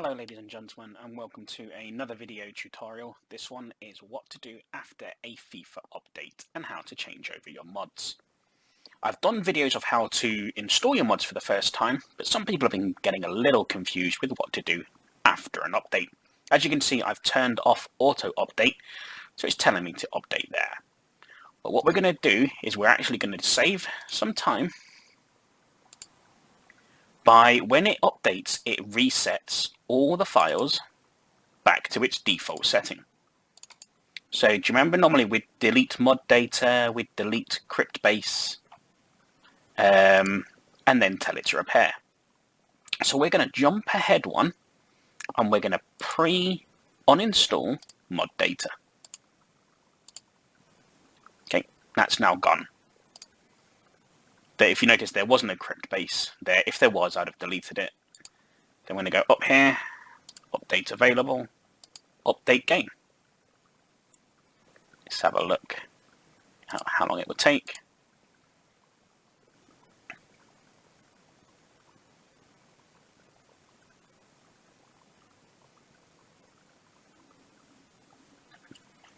Hello ladies and gentlemen, and welcome to another video tutorial. This one is what to do after a FIFA update and how to change over your mods. I've done videos of how to install your mods for the first time, but some people have been getting a little confused with what to do after an update. As you can see, I've turned off auto update, so it's telling me to update there. But what we're going to do is we're actually going to save some time by when it updates, it resets all the files back to its default setting. So do you remember normally we'd delete mod data, we'd delete crypt base, and then tell it to repair. So we're going to jump ahead one, and we're going to uninstall mod data. Okay, that's now gone. But if you notice, there wasn't a crypt base there. If there was, I'd have deleted it. Then we're going to go up here, update available, update game. Let's have a look how long it would take.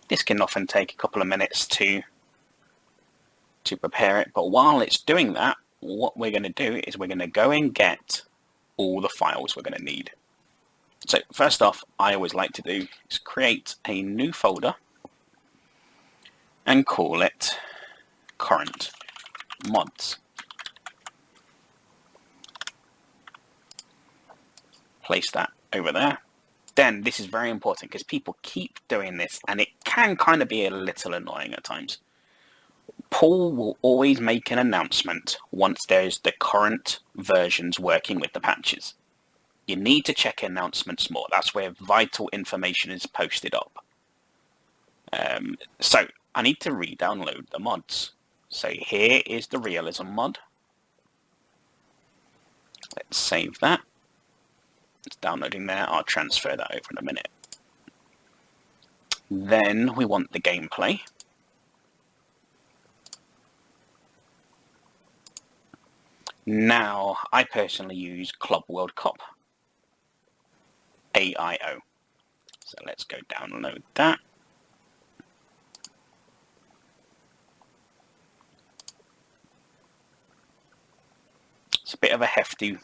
This can often take a couple of minutes to prepare it, but while it's doing that, what we're going to do is we're going to go and get all the files we're going to need. So first off, I always like to do is create a new folder and call it current mods. Place that over there. Then this is very important because people keep doing this and it can kind of be a little annoying at times. Paul will always make an announcement once there's the current versions working with the patches. You need to check announcements more. That's where vital information is posted up. So I need to re-download the mods. So here is the realism mod. Let's save that. It's downloading there. I'll transfer that over in a minute. Then we want the gameplay. Now, I personally use Club World Cup, AIO. So let's go download that. It's a bit of a hefty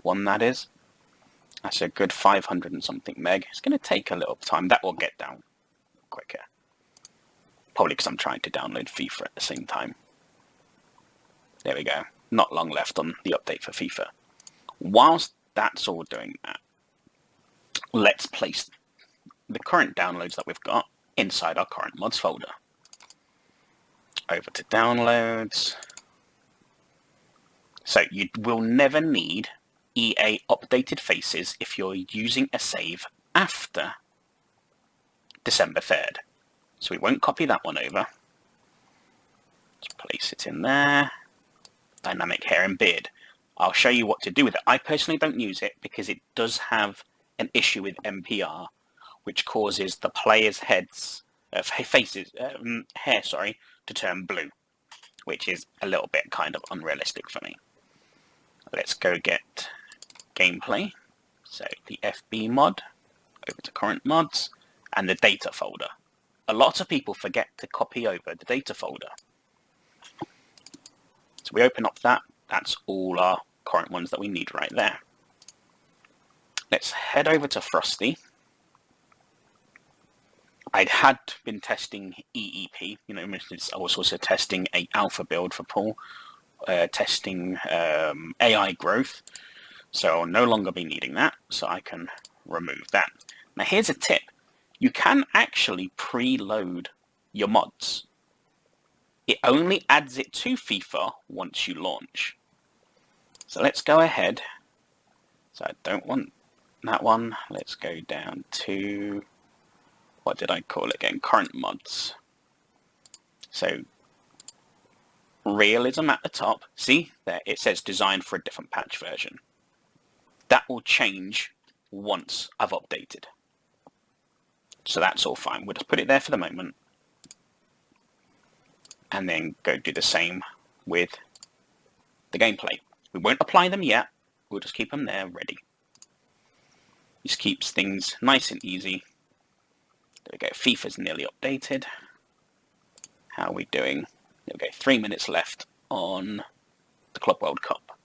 one, that is. That's a good 500 and something meg. It's going to take a little time. That will get down quicker. Probably because I'm trying to download FIFA at the same time. There we go. Not long left on the update for FIFA. Whilst that's all doing that, let's place the current downloads that we've got inside our current mods folder. Over to downloads. So you will never need EA updated faces if you're using a save after December 3rd. So we won't copy that one over. Let's place it in there. Dynamic hair and beard. I'll show you what to do with it. I personally don't use it because it does have an issue with MPR, which causes the players' hair, to turn blue, which is a little bit kind of unrealistic for me. Let's go get gameplay. So the FB mod, over to current mods, and the data folder. A lot of people forget to copy over the data folder. So we open up that. That's all our current ones that we need right there. Let's head over to Frosty. I had been testing EEP. I was also testing a alpha build for Paul, testing AI growth. So I'll no longer be needing that. So I can remove that. Now here's a tip. You can actually preload your mods. It only adds it to FIFA once you launch. So let's go ahead. So I don't want that one. Let's go down to, what did I call it again? Current mods. So realism at the top. See, there it says designed for a different patch version. That will change once I've updated. So that's all fine. We'll just put it there for the moment. And then go do the same with the gameplay. We won't apply them yet. We'll just keep them there ready. Just keeps things nice and easy. There we go. FIFA's nearly updated. How are we doing? There we go. 3 minutes left on the Club World Cup.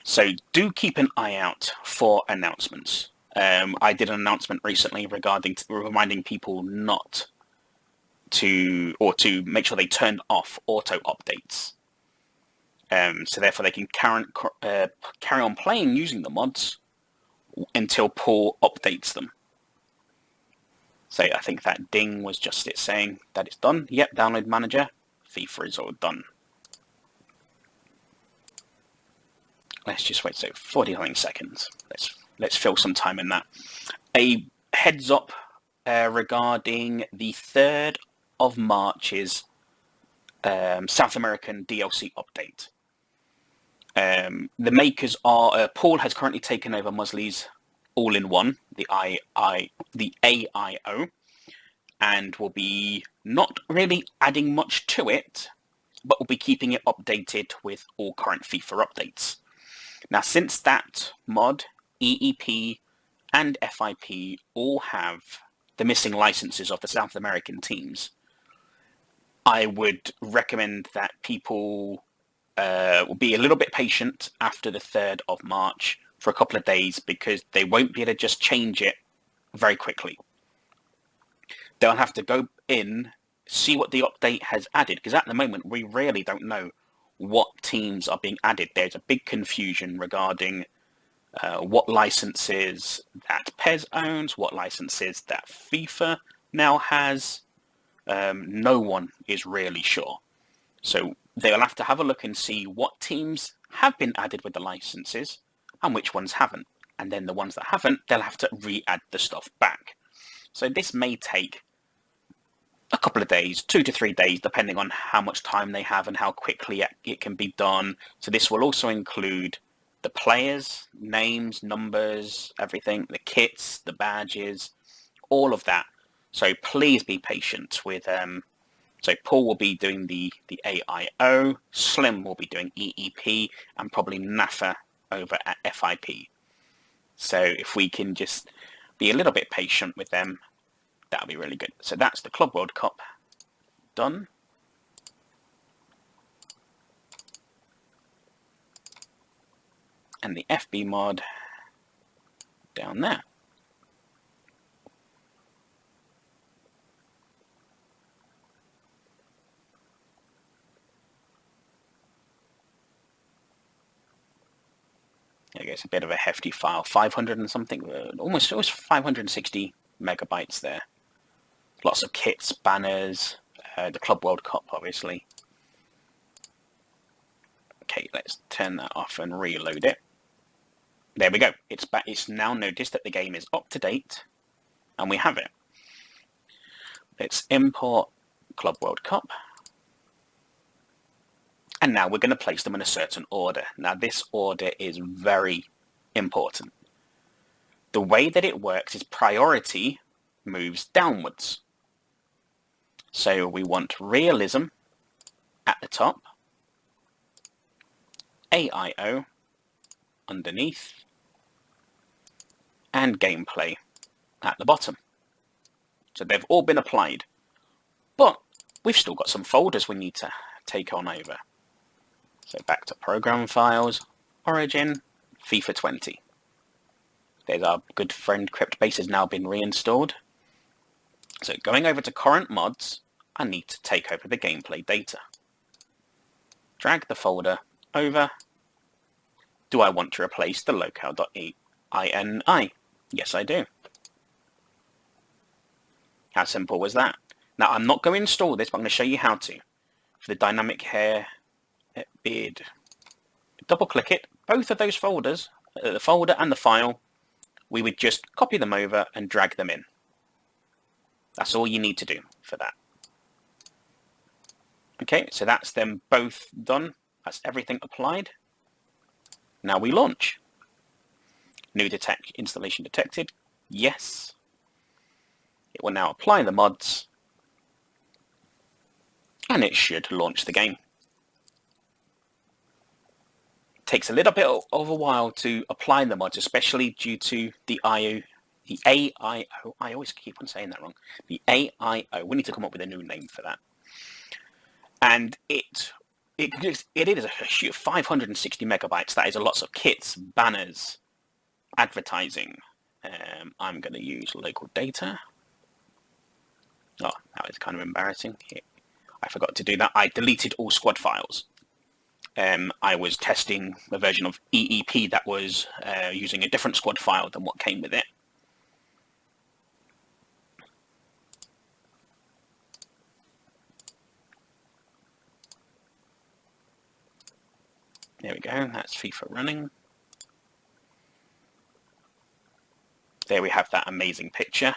So do keep an eye out for announcements. I did an announcement recently regarding reminding people not to, or to make sure they turned off auto updates. So therefore they can carry on playing using the mods until Paul updates them. So I think that ding was just it saying that it's done. Yep, download manager. FIFA is all done. Let's just wait, so 49 seconds. Let's fill some time in that. A heads up regarding the 3rd of March's South American DLC update. The makers are Paul has currently taken over Musley's all-in-one, the AIO, and will be not really adding much to it, but will be keeping it updated with all current FIFA updates. Now, since that mod, EEP and FIP all have the missing licenses of the South American teams, I would recommend that people will be a little bit patient after the 3rd of March for a couple of days, because they won't be able to just change it very quickly. They'll have to go in, see what the update has added, because at the moment we really don't know what teams are being added. There's a big confusion regarding what licenses that PES owns, what licenses that FIFA now has. No one is really sure. So they'll have to have a look and see what teams have been added with the licenses and which ones haven't. And then the ones that haven't, they'll have to re-add the stuff back. So this may take a couple of days, 2 to 3 days, depending on how much time they have and how quickly it can be done. So this will also include the players, names, numbers, everything, the kits, the badges, all of that. So please be patient with so Paul will be doing the AIO, Slim will be doing EEP, and probably Nafa over at FIP. So if we can just be a little bit patient with them, that'll be really good. So that's the Club World Cup done. And the FB mod down there. There you go, it's a bit of a hefty file, 500 and something, almost 560 megabytes there. Lots of kits, banners, the Club World Cup, obviously. Okay, let's turn that off and reload it. There we go. It's back. It's now noticed that the game is up to date, and we have it. Let's import Club World Cup. And now we're going to place them in a certain order. Now this order is very important. The way that it works is priority moves downwards. So we want realism at the top, AIO underneath, and gameplay at the bottom. So they've all been applied, but we've still got some folders we need to take on over. So back to program files, origin, FIFA 20. There's our good friend CryptBase has now been reinstalled. So going over to current mods, I need to take over the gameplay data. Drag the folder over. Do I want to replace the locale.ini? Yes, I do. How simple was that? Now, I'm not going to install this, but I'm going to show you how to. For the dynamic hair beard, double click it. Both of those folders, the folder and the file, we would just copy them over and drag them in. That's all you need to do for that. Okay, so that's them both done. That's everything applied. Now we launch. New installation detected. Yes. It will now apply the mods, and it should launch the game. takes a little bit of a while to apply the mods, especially due to the AIO. I always keep on saying that wrong. The AIO. We need to come up with a new name for that. And it is a sheet of 560 megabytes. That is a lot of kits, banners, advertising. I'm going to use local data. Oh, that was kind of embarrassing. I forgot to do that. I deleted all squad files. I was testing a version of EEP that was using a different squad file than what came with it. There we go, that's FIFA running. There we have that amazing picture